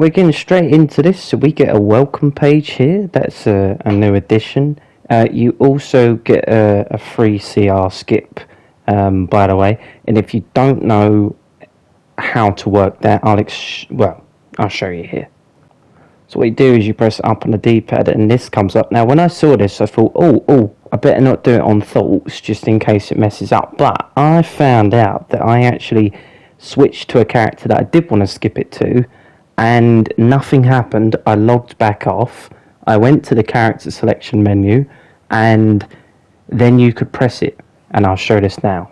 we're getting straight into this. So we get a welcome page here. That's a new addition. You also get a free CR skip, by the way. And if you don't know how to work that, I'll show you here. So what you do is you press up on the D-pad and this comes up. Now when I saw this I thought, oh, I better not do it on thoughts just in case it messes up. But I found out that I actually switched to a character that I did want to skip it to, and nothing happened. I logged back off. I went to the character selection menu, and then you could press it, and I'll show this now.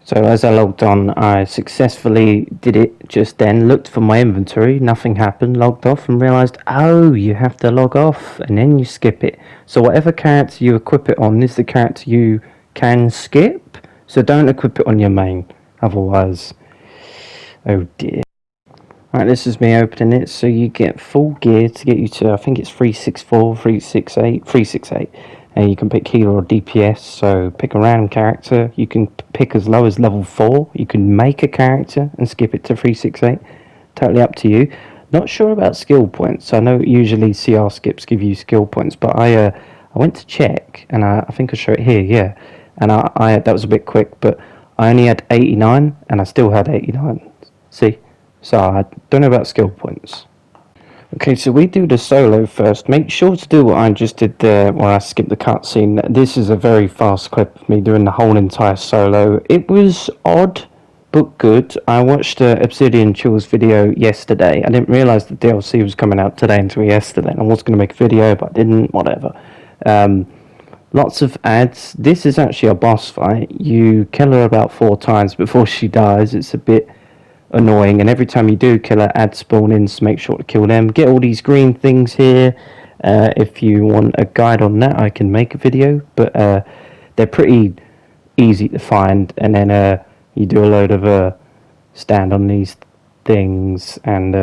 So as I logged on, I successfully did it just then, looked for my inventory, nothing happened, logged off and realised, oh, you have to log off and then you skip it. So whatever character you equip it on is the character you can skip, so don't equip it on your main, otherwise, oh dear. Right, this is me opening it, so you get full gear to get you to, I think it's 364, 368, 368. And you can pick healer or DPS, so pick a random character. You can pick as low as level 4. You can make a character and skip it to 368. Totally up to you. Not sure about skill points. I know usually CR skips give you skill points, but I went to check, and I think I'll show it here, yeah. And I that was a bit quick, but I only had 89, and I still had 89. See? So I don't know about skill points. Okay, so we do the solo first. Make sure to do what I just did there where I skipped the cutscene. This is a very fast clip of me doing the whole entire solo. It was odd, but good. I watched Obsidian Chill's video yesterday. I didn't realise the DLC was coming out today until yesterday. I was going to make a video, but I didn't, whatever. Lots of ads. This is actually a boss fight. You kill her about 4 times before she dies. It's a bit annoying, and every time you do kill her, ads spawn in, so make sure to kill them. Get all these green things here. If you want a guide on that, I can make a video, but they're pretty easy to find. And then you do a load of stand on these things, and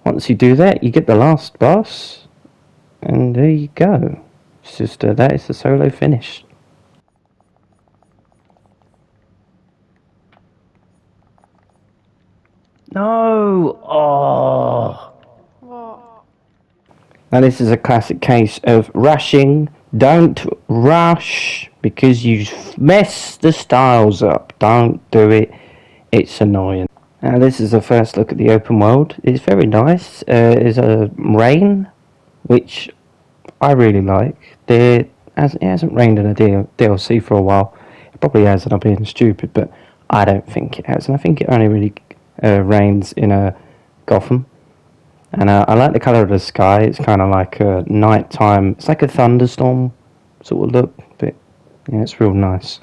once you do that, you get the last boss, and there you go. It's just that is the solo finish. No! Oh! What? Now this is a classic case of rushing. Don't rush because you mess the styles up. Don't do it. It's annoying. Now this is the first look at the open world. It's very nice. There's a rain, which I really like. It hasn't rained in a DLC for a while. It probably has, and I'm being stupid, but I don't think it has. And I think it only really rains in Gotham, and I like the colour of the sky. It's kind of like a nighttime. It's like a thunderstorm sort of look, but yeah, it's real nice.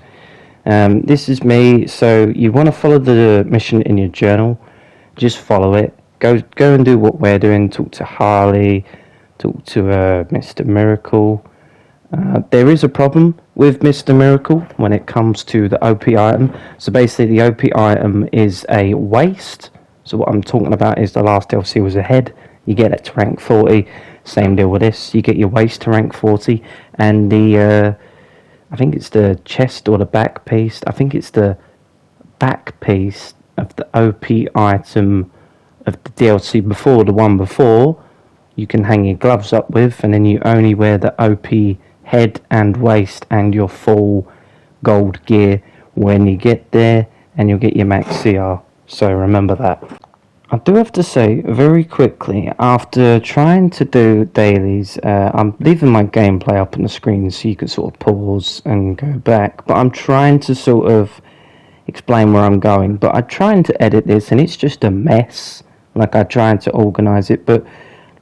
This is me. So you want to follow the mission in your journal. Just follow it. Go and do what we're doing. Talk to Harley. Talk to Mr. Miracle. There is a problem with Mr. Miracle when it comes to the OP item. So basically the OP item is a waste. So what I'm talking about is the last DLC was a head. You get it to rank 40. Same deal with this. You get your waist to rank 40. And the, I think it's the chest or the back piece. I think it's the back piece of the OP item of the DLC before, the one before, you can hang your gloves up with, and then you only wear the OP head and waist and your full gold gear when you get there, and you'll get your max CR, so remember that. I do have to say very quickly, after trying to do dailies, I'm leaving my gameplay up on the screen so you can sort of pause and go back, but I'm trying to sort of explain where I'm going, but I'm trying to edit this and it's just a mess. Like, I'm trying to organise it, but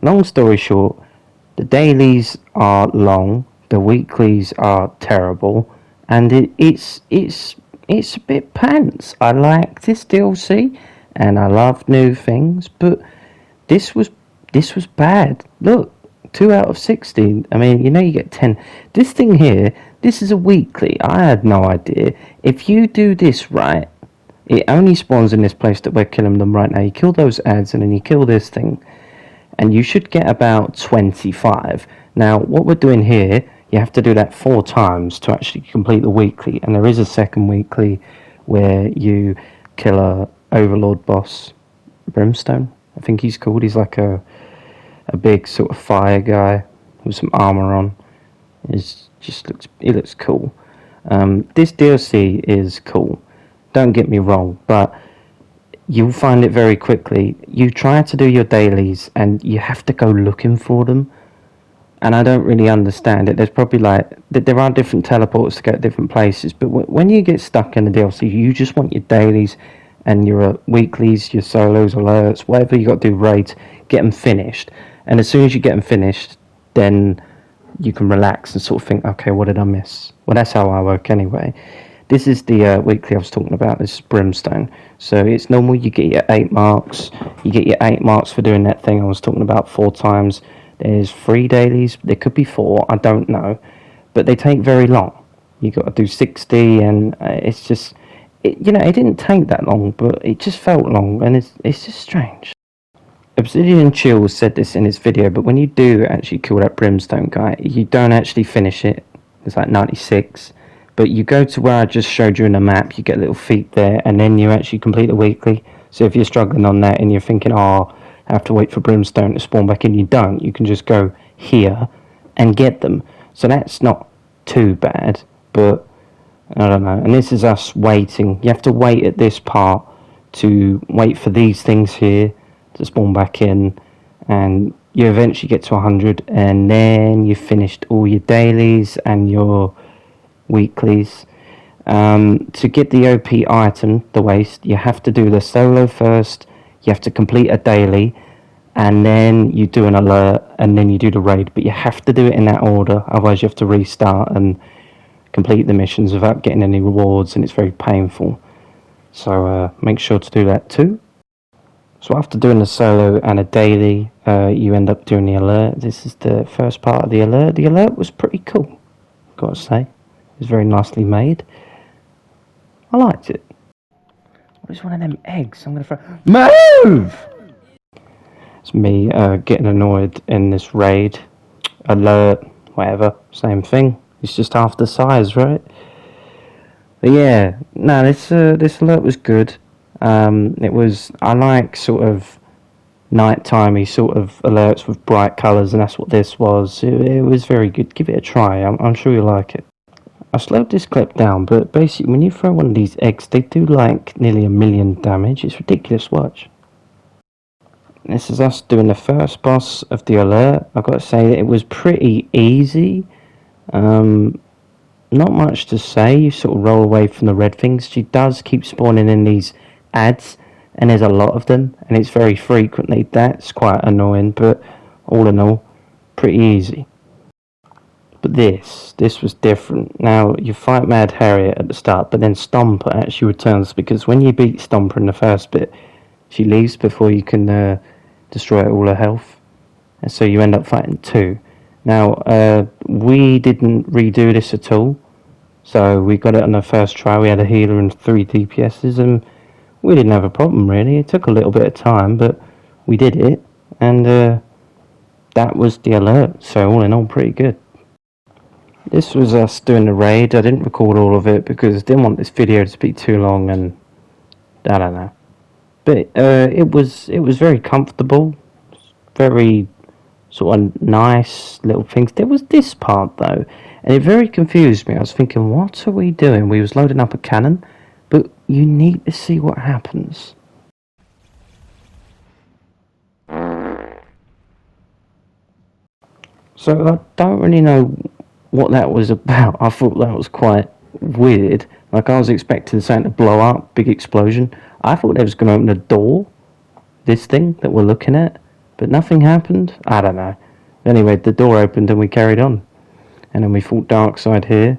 long story short, the dailies are long, the weeklies are terrible, and it's a bit pants. I like this DLC, and I love new things, but this was bad. Look, 2 out of 16. I mean, you know, you get 10. This thing here, this is a weekly. I had no idea. If you do this right, it only spawns in this place that we're killing them right now. You kill those ads, and then you kill this thing, and you should get about 25. Now, what we're doing here, you have to do that 4 times to actually complete the weekly, and there is a second weekly where you kill a overlord boss, Brimstone, I think he's called. He's like a big sort of fire guy with some armor on. He looks cool. This DLC is cool. Don't get me wrong, but you'll find it very quickly. You try to do your dailies and you have to go looking for them. And I don't really understand it. There's probably there are different teleports to go to different places, but when you get stuck in the DLC, you just want your dailies and your weeklies, your solos, alerts, whatever you got to do, raids, get them finished. And as soon as you get them finished, then you can relax and sort of think, okay, what did I miss? Well, that's how I work anyway. This is the weekly I was talking about. This is Brimstone. So it's normal. You get your 8 marks. You get your 8 marks for doing that thing I was talking about 4 times. There's 3 dailies. There could be 4. I don't know. But they take very long. You got to do 60, and it's just, it didn't take that long, but it just felt long, and it's just strange. Obsidian Chill said this in his video, but when you do actually kill that Brimstone guy, you don't actually finish it. It's like 96. But you go to where I just showed you in the map, you get little feet there, and then you actually complete the weekly. So if you're struggling on that and you're thinking, oh, I have to wait for Brimstone to spawn back in, you don't. You can just go here and get them. So that's not too bad, but I don't know. And this is us waiting. You have to wait at this part to wait for these things here to spawn back in, and you eventually get to 100, and then you've finished all your dailies and your weeklies. To get the OP item, the waste, you have to do the solo first, you have to complete a daily, and then you do an alert, and then you do the raid, but you have to do it in that order, otherwise you have to restart and complete the missions without getting any rewards, and it's very painful. So make sure to do that too. So after doing the solo and a daily, you end up doing the alert. This is the first part of the alert. The alert was pretty cool, gotta say. It was very nicely made. I liked it. What is one of them eggs? I'm gonna throw... Move! It's me getting annoyed in this raid. Alert, whatever, same thing. It's just half the size, right? But yeah, no, this alert was good. I like sort of nighttime-y sort of alerts with bright colours, and that's what this was. It was very good. Give it a try. I'm sure you'll like it. I slowed this clip down, but basically when you throw one of these eggs, they do like nearly 1 million damage. It's ridiculous. Watch. This is us doing the first boss of the alert. I've got to say that it was pretty easy. Not much to say. You sort of roll away from the red things. She does keep spawning in these ads, and there's a lot of them, and it's very frequently. That's quite annoying, but all in all, pretty easy. But this was different. Now, you fight Mad Harriet at the start, but then Stomper actually returns, because when you beat Stomper in the first bit, she leaves before you can destroy all her health, and so you end up fighting 2. Now, we didn't redo this at all, so we got it on the first try. We had a healer and 3 DPSs, and we didn't have a problem really. It took a little bit of time, but we did it, and that was the alert. So all in all, pretty good. This was us doing the raid. I didn't record all of it because I didn't want this video to be too long, and I don't know. But it was very comfortable, very sort of nice little things. There was this part though, and it very confused me. I was thinking, what are we doing? We was loading up a cannon, but you need to see what happens. So I don't really know what that was about. I thought that was quite weird. Like, I was expecting something to blow up, big explosion. I thought they was going to open a door, this thing that we're looking at, but nothing happened. I don't know. Anyway, the door opened and we carried on. And then we fought Darkseid here.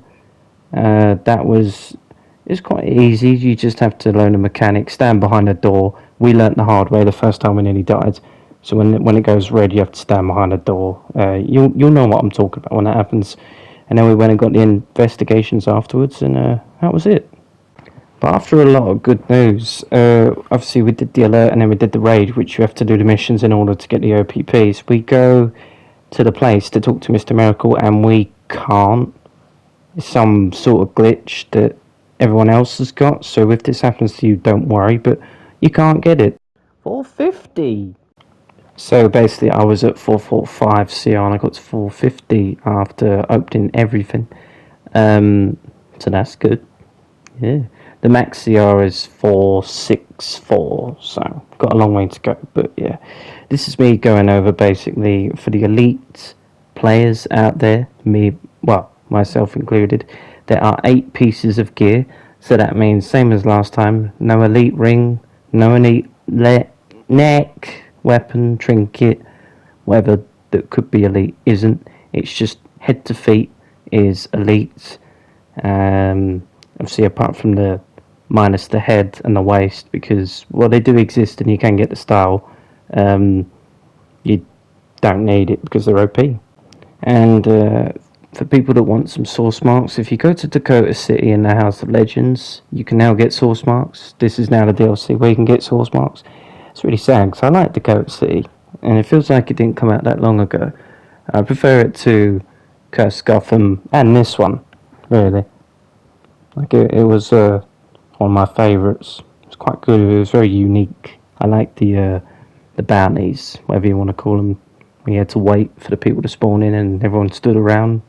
It's quite easy. You just have to learn the mechanics, stand behind the door. We learnt the hard way the first time we nearly died. So when it goes red, you have to stand behind the door. You'll know what I'm talking about when that happens. And then we went and got the investigations afterwards, and that was it. But after a lot of good news, obviously we did the alert and then we did the raid, which you have to do the missions in order to get the OPPs. We go to the place to talk to Mr. Miracle, and we can't. It's some sort of glitch that everyone else has got, so if this happens to you, don't worry, but you can't get it. 450! So basically, I was at 445 CR and I got to 450 after opening everything. So that's good. Yeah. The max CR is 464, so got a long way to go. But yeah, this is me going over basically for the elite players out there, myself included. There are 8 pieces of gear, so that means same as last time. No elite ring, no elite neck, weapon, trinket, whatever that could be elite isn't. It's just head to feet is elite. Obviously, apart from the minus the head and the waist, because they do exist and you can get the style. You don't need it because they're OP. And for people that want some source marks, if you go to Dakota City in the House of Legends, you can now get source marks. This is now the DLC where you can get source marks. It's really sad because I like Dakota City, and it feels like it didn't come out that long ago. I prefer it to Curse Gotham and this one, really. Like it was one of my favourites. It was quite good. It was very unique. I like the bounties, whatever you want to call them. We had to wait for the people to spawn in and everyone stood around.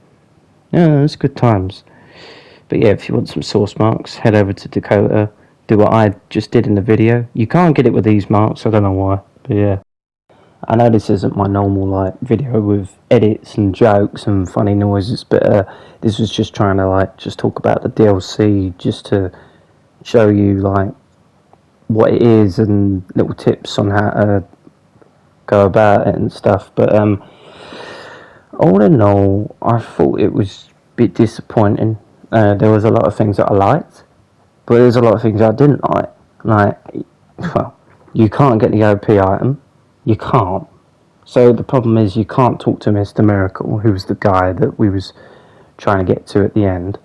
Yeah, it was good times. But yeah, if you want some source marks, head over to Dakota. Do what I just did in the video. You can't get it with these marks, I don't know why. But yeah. I know this isn't my normal video with edits and jokes and funny noises, but this was just trying to just talk about the DLC, just to show you what it is and little tips on how to go about it and stuff. But all in all, I thought it was a bit disappointing. There was a lot of things that I liked, but there's a lot of things I didn't like. You can't get the OP item. You can't. So the problem is you can't talk to Mr. Miracle, who was the guy that we was trying to get to at the end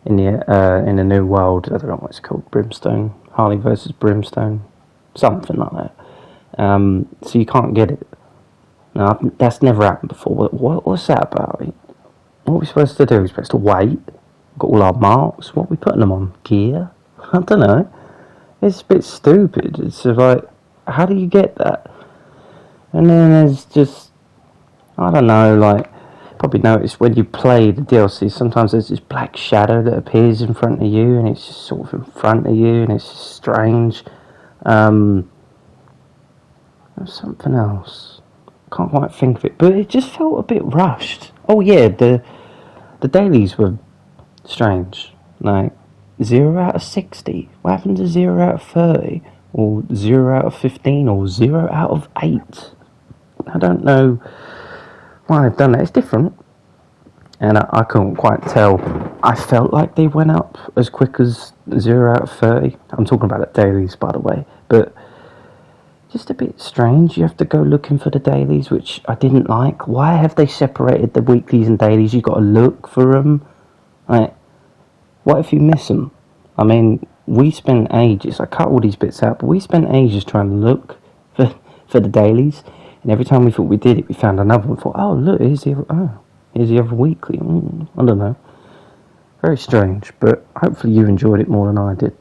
in the new world. I don't know what it's called, Brimstone, Harley versus Brimstone, something like that. So you can't get it. Now that's never happened before. What's that about? What are we supposed to do? We're supposed to wait. We've got all our marks. What are we putting them on? Gear? I don't know. It's a bit stupid. It's how do you get that? And then there's just, I don't know, probably noticed when you play the DLC, sometimes there's this black shadow that appears in front of you, and it's just sort of in front of you, and it's just strange. There's something else. Can't quite think of it, but it just felt a bit rushed. Oh yeah, the dailies were strange. 0 out of 60. What happened to 0 out of 30? Or 0 out of 15? Or 0 out of 8? I don't know why they've done that. It's different. And I couldn't quite tell. I felt like they went up as quick as 0 out of 30. I'm talking about the dailies, by the way. But just a bit strange. You have to go looking for the dailies, which I didn't like. Why have they separated the weeklies and dailies? You've got to look for them. What if you miss them? I mean, we spent ages. I cut all these bits out, but we spent ages trying to look for the dailies. And every time we thought we did it, we found another one. Thought, oh look, here's the other weekly. I don't know. Very strange, but hopefully you enjoyed it more than I did.